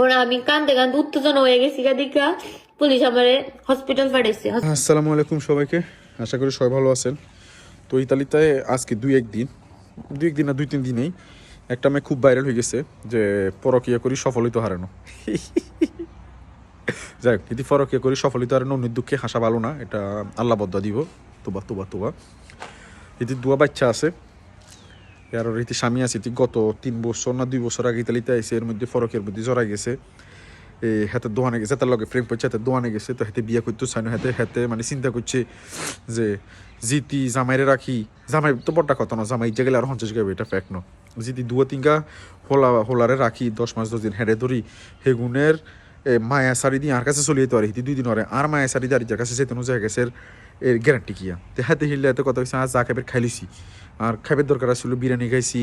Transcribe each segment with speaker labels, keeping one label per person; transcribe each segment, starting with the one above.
Speaker 1: পরে আমি কান্দে কান্দে উত্তেজনা হয়ে গেছি দিকা পুলিশ আমারে হসপিটাল পাঠাইছে।
Speaker 2: আসসালামু আলাইকুম সবাইকে, আশা করি সবাই ভালো আছেন। তো ইতালিতে আজকে দুই একদিন না 2-3 দিনেই একটা মেয়ে খুব ভাইরাল হয়ে গেছে যে পরকিয়া করি সফলিত হারানো। যাই হোক, যদি পরকিয়া করি সফলিত হারানো অন্য দুঃখে হাসা ভালো না, এটা আল্লাহ বদ্দা দিব। তোবা এটি দুয়া বাচ্চা আছে, আর রীতি স্বামী আছে। গত 3 বছর না 2 বছর আগে ইতালিতে আইসে, এর মধ্যে ফরকের মধ্যে জড়াই গেছে। হাতে দোয়ানে গেছে, তার লগে ফ্রেম করছে, হাতে দোয়ানে গেছে। তো হাতে বিয়ে করতে চাই না, হাতে মানে চিন্তা করছে যে জিতি জামাইরে রাখি। জামাই তো বড়টা কথা না, জামাই ইচ্ছা গেলে আর 50 গাবে, এটা ফ্যাক্ট ন। যদি 2-3 হোলারে রাখি 10 মাস 10 দিন হেঁটে ধরি, হেগুনের মায়া শাড়ি দিয়ে আর কাছে চলিয়ে যেতে পারে। 2 দিন হরে আর মায়া শাড়ি দিয়ে আর কাছে যেতেনো যায় গেছে, এর গ্যারান্টি কিয়া। তো হাতে হিললে এত কথা হয়েছে, আজ যা খাবার খাইলিছি, আর খাবার দরকার আসলে বিরিয়ানি খাইছি,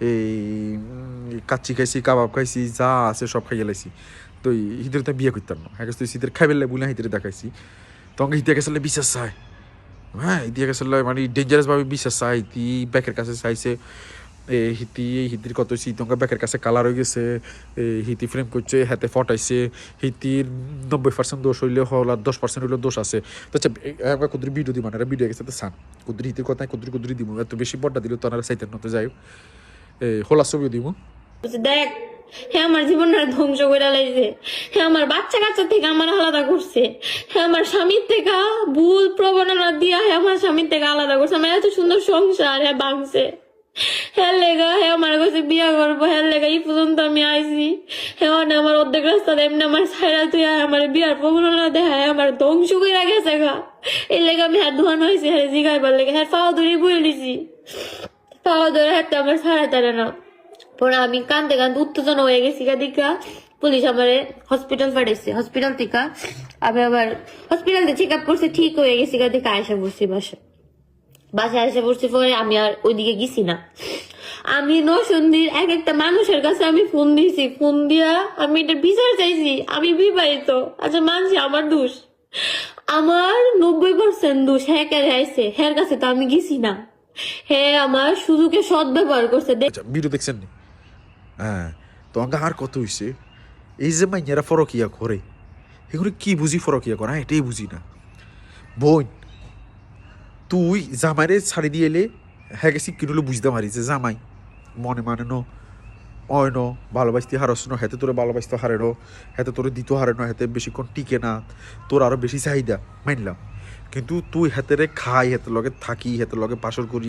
Speaker 2: এই কাচ্চি খাইছি, কাবাব খাইছি, যা আছে সব খাইয়ে লাইছি। তো হিদের তো বিয়ে করতাম না, হ্যাঁ তুই শীতের খাইবে বলে হিদের দেখাইছি। তখন হিতে গেছিল বিশ্বাস চাই, হ্যাঁ হিতে গেছিল মানে ডেঞ্জারাসভাবে বিশ্বাস চাই। তি ব্যাকের কাছে চাইছে, হিতির কত তঙ্কা ব্যাকের কাছে কালার হয়ে গেছে, হিতি ফ্রেম করছে, হাতে ফটাইছে। হিতির 90% দোষ হইলে হল, আর 10% হইলে দোষ আছে। তো আচ্ছা কুদরি ভিডিও দিব, মানে ভিডিও গেছে তো সান কুদরি হিতির কথায় কুদরি দিব। এত বেশি বড্ডা দিল তো আর চাইতেন না। তো যাই হোক, হোলা ছবিও দিব।
Speaker 1: দেখ, হ্যাঁ আমার জীবনটা ধ্বংস করে লাইছে। হ্যাঁ আমার বাচ্চা কাচ্চা থেকে আমার আলাদা করছে। হ্যাঁ আমার স্বামীর থেকে ভুল প্রবণতা দিয়া হ্যাঁ আমার স্বামীর থেকে আলাদা করছে। আমার এত সুন্দর সংসার হ্যাঁ ভাঙছে। হ্যাঁ লেগা হ্যাঁ আমার কাছে বিয়া করবো, হ্যাঁ লেগা এই পর্যন্ত আমি আইছি। হ্যাঁ আমার অর্ধেক রাস্তা এমনি আমার ছাইরা তুই আমার বিয়ার প্রবণতা দেখায় আমার ধ্বংস করে গেছে গা। এই লেগে আমি হাত ধোয়ানো হয়েছি, হ্যাঁ জিগাইবার লেগে হ্যাঁ পাওয়া ধরে বই নিছি, পাওয়া ধরে হাতে আমার ছাড়া তারা না। পরে আমি কান্দে কান্দে উত্তেজনা হয়ে গেছি দিকা পুলিশ আমারে হসপিটাল পাঠাইছে। হসপিটাল থেকে আমি আবার হসপিটাল থেকে চেক আপ করছে, ঠিক হয়ে গেছি দিকা আয়সা পড়ছি বাসায় এসে পড়ছি। পরে আমি আর ওইদিকে গেছি না। আমি নসন্দির একটা মানুষের কাছে আমি ফোন দিয়েছি, ফোন দিয়া আমি এটা বিচার চাইছি। আমি বিবাহিত, আচ্ছা মানছি আমার দোষ, আমার 90% দোষ। হ্যাঁ কে আইসে হ্যার কাছে তো আমি গেছি না। হ্যাঁ আমার সুযোগে সৎ ব্যবহার করছে।
Speaker 2: ভিডিও দেখছেন নি? হ্যাঁ, তো আর কত হয়েছে এই যে মাইয়ারা ফরকিয়া করে, এগুলো কি বুঝি ফরকিয়া করে? হ্যাঁ এটাই বুঝি না। বোন তুই জামাইরে ছাড়ি দিয়ে এলে, হ্যাঁ গেছি কিনলে বুঝতে পারি যে জামাই মনে মানে ন অয় ন ভালোবাসতে হারস ন, হেতে তোরে ভালোবাসতে হারে ন, হেতে তোরে দিত হারে ন, হেতে বেশিক্ষণ টিকে না, তোর আরো বেশি চাহিদা মানলাম। কিন্তু তুই হেতেরে খাই, হেতের লগে থাকি, হেতের লগে বাসর করি,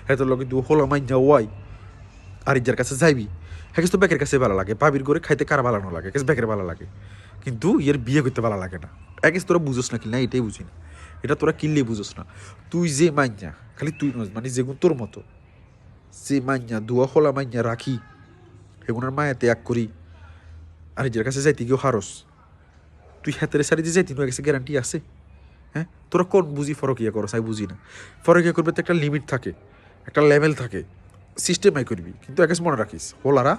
Speaker 2: হেতের লগে তুই হোলা মাইন যাওয়াই আর ইজার কাছে যাইবি। হ্যাঁ তো ব্যাকের কাছে ভালো লাগে, পাবির করে খাইতে কারা ভালো না লাগে, ব্যাকের ভালো লাগে, কিন্তু এর বিয়ে করতে ভালো লাগে না। একে তোরা বুঝোস না কি না, এটাই বুঝি না। এটা তোরা কিনলেই বুঝোস না। তুই যে মাইয়া, খালি তুই নস, মানে যেগুন তোর মতো যে মাইয়া দুয়া হোলা মাইয়া রাখি, সেগুনের মায়া ত্যাগ করি আর নিজের কাছে যাইতে গিয়েও হারস, তুই হাতের সারি দিয়ে যাইতে গেছে গ্যারান্টি আছে? হ্যাঁ তোরা কোন বুঝি ফরকিয়া করস? আমি বুঝি না। ফরকিয়া করবে তো একটা লিমিট থাকে, একটা লেভেল থাকে, সিস্টেমাই করবি। কিন্তু একে মনে রাখিস হোলারা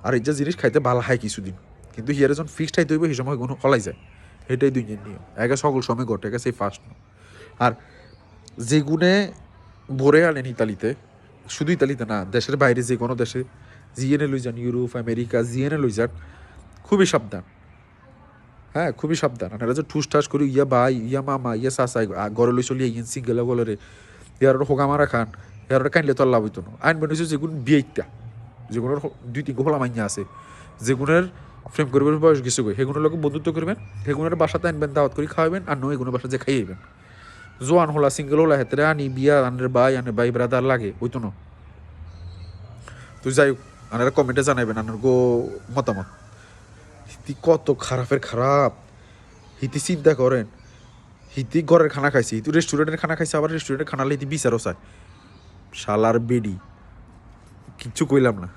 Speaker 2: আর এই যে জিনিস খাইতে ভালো হয় কিছুদিন, কিন্তু হিয়ারে যখন ফিক্সড খাইতে হইব সেই সময় কোনো হলাই যায়। এটাই দুইজনের নিয়ম, একে সকল সময় ঘটে গেছে ফার্স্ট। আর যে গুণে ভরে আনেন ইতালিতে, শুধু ইতালিতে না, দেশের বাইরে যে কোনো দেশে জিএনএ লই যান, ইউরোপ আমেরিকা জিএনএ লই যান, খুবই সাবধান। হ্যাঁ খুবই সাবধান। আপনারা যে ঠুস ঠাস করি ইয়া ভাই ইয়া মামা ইয়া চাচাই ঘরে লই চলি ইয়েন সিঙ্গেলা গলরে ইয়ার হোগা মারা খান, ইয়ার কাইনলে তো আল্লাহ হইতো না। আইন বেনিয়েছে যেগুন বিয়েটা, যেগুলোর 2-3 হোলা মাইয়া আছে, যেগুনের ফ্রেম করবেন বয়স গেছে গই, সেগুলোর লোক বন্ধুত্ব করবেন, সেগুনের বাসাতে আনবেন, দাওয়াত করে খাওয়াবেন, আর নয় এগুলোর বাসা যে খাইয়েবেন। জোয়ান হোলা সিঙ্গেল হোলা হেতরে আনি বিয়া আনের ভাই ব্রাদার লাগে হইতো না। তো যাই হোক, আনারা কমেন্টে জানাইবেন আনার গো মতামত। হিতি কত খারাপের খারাপ, হিতি চিন্তা করেন। হিতি ঘরের খানা খাইছে, হিতি রেস্টুরেন্টের খানা খাইছে, আবার রেস্টুরেন্টের খানা হিতি বিচারও চায়। শালার বেডি, কিচ্ছু কইলাম না।